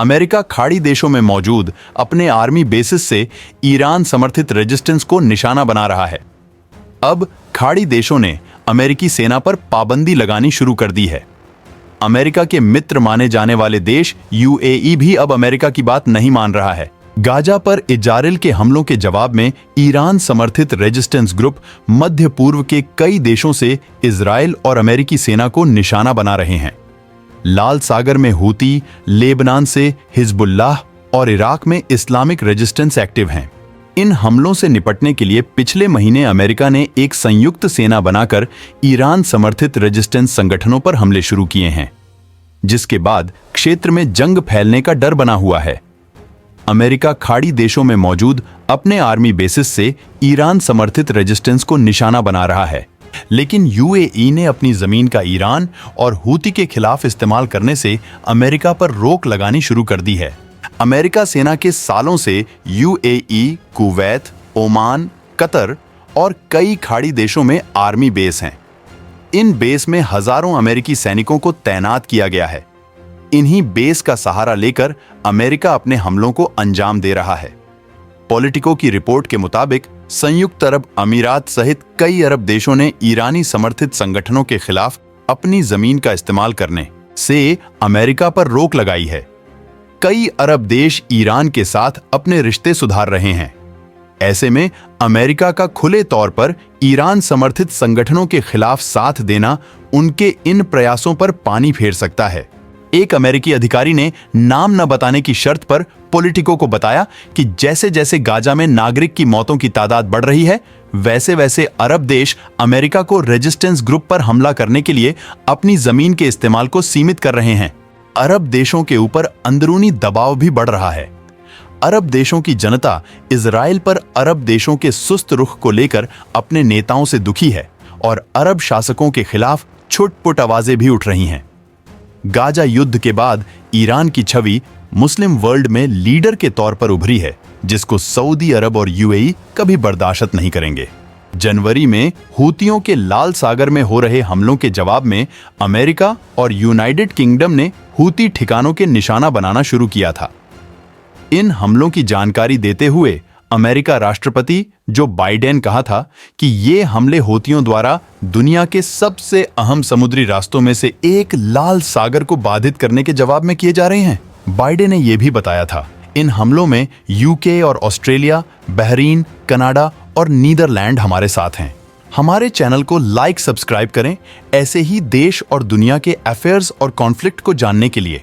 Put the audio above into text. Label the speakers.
Speaker 1: America खाड़ी देशों में मौजूद अपने आर्मी बेसिस से ईरान समर्थित रेजिस्टेंस को निशाना बना रहा है। अब खाड़ी देशों ने अमेरिकी सेना पर पाबंदी लगानी शुरू कर दी है। अमेरिका के मित्र माने जाने वाले देश यूएई भी अब अमेरिका की बात नहीं मान रहा है। गाजा पर इजराइल के हमलों के जवाब में ईरान समर्थित रेजिस्टेंस ग्रुप मध्य पूर्व के कई देशों से इजराइल और अमेरिकी सेना को निशाना बना रहे हैं। लाल सागर में हूती, लेबनान से हिजबुल्लाह और इराक में इस्लामिक रेजिस्टेंस एक्टिव हैं। इन हमलों से निपटने के लिए पिछले महीने अमेरिका ने एक संयुक्त सेना बनाकर ईरान समर्थित रेजिस्टेंस संगठनों पर हमले शुरू किए हैं, जिसके बाद क्षेत्र में जंग फैलने का डर बना हुआ है। अमेरिका खाड़ी देशों में मौजूद अपने आर्मी बेसिस से ईरान समर्थित रेजिस्टेंस को निशाना बना रहा है, लेकिन यूएई ने अपनी जमीन का ईरान और हूती के खिलाफ इस्तेमाल करने से अमेरिका पर रोक लगानी शुरू कर दी है। अमेरिका सेना के सालों से यूएई, कुवैत, ओमान, कतर और कई खाड़ी देशों में आर्मी बेस हैं। इन बेस में हजारों अमेरिकी सैनिकों को तैनात किया गया है। इन्हीं बेस का सहारा लेकर अमेरिका अपने हमलों को अंजाम दे रहा है। पॉलिटिको की रिपोर्ट के मुताबिक संयुक्त अरब अमीरात सहित कई अरब देशों ने ईरानी समर्थित संगठनों के खिलाफ अपनी जमीन का इस्तेमाल करने से अमेरिका पर रोक लगाई है। कई अरब देश ईरान के साथ अपने रिश्ते सुधार रहे हैं। ऐसे में अमेरिका का खुले तौर पर ईरान समर्थित संगठनों के खिलाफ साथ देना उनके इन प्रयासों पर पानी फेर सकता है। एक अमेरिकी अधिकारी ने नाम न बताने की शर्त पर पॉलिटिको को बताया कि जैसे जैसे गाजा में नागरिक की मौतों की तादाद बढ़ रही है, वैसे वैसे अरब देश अमेरिका को रेजिस्टेंस ग्रुप पर हमला करने के लिए अपनी जमीन के इस्तेमाल को सीमित कर रहे हैं। अरब देशों के ऊपर अंदरूनी दबाव भी बढ़ रहा है। अरब देशों की जनता इजराइल पर अरब देशों के सुस्त रुख को लेकर अपने नेताओं से दुखी है और अरब शासकों के खिलाफ छुटपुट आवाजें भी उठ रही हैं। गाजा युद्ध के बाद ईरान की छवि मुस्लिम वर्ल्ड में लीडर के तौर पर उभरी है, जिसको सऊदी अरब और यूएई कभी बर्दाश्त नहीं करेंगे। जनवरी में हूतियों के लाल सागर में हो रहे हमलों के जवाब में अमेरिका और यूनाइटेड किंगडम ने हूती ठिकानों के निशाना बनाना शुरू किया था। इन हमलों की जानकारी देते हुए अमेरिका राष्ट्रपति जो बाइडेन कहा था कि ये हमले हूतियों द्वारा दुनिया के सबसे अहम समुद्री रास्तों में से एक लाल सागर को बाधित करने के जवाब में किए जा रहे हैं। बाइडेन ने यह भी बताया था इन हमलों में यूके और ऑस्ट्रेलिया, बहरीन, कनाडा और नीदरलैंड हमारे साथ हैं। हमारे चैनल को लाइक, सब्सक्राइब करें ऐसे ही देश और दुनिया के अफेयर्स और कॉन्फ्लिक्ट को जानने के लिए।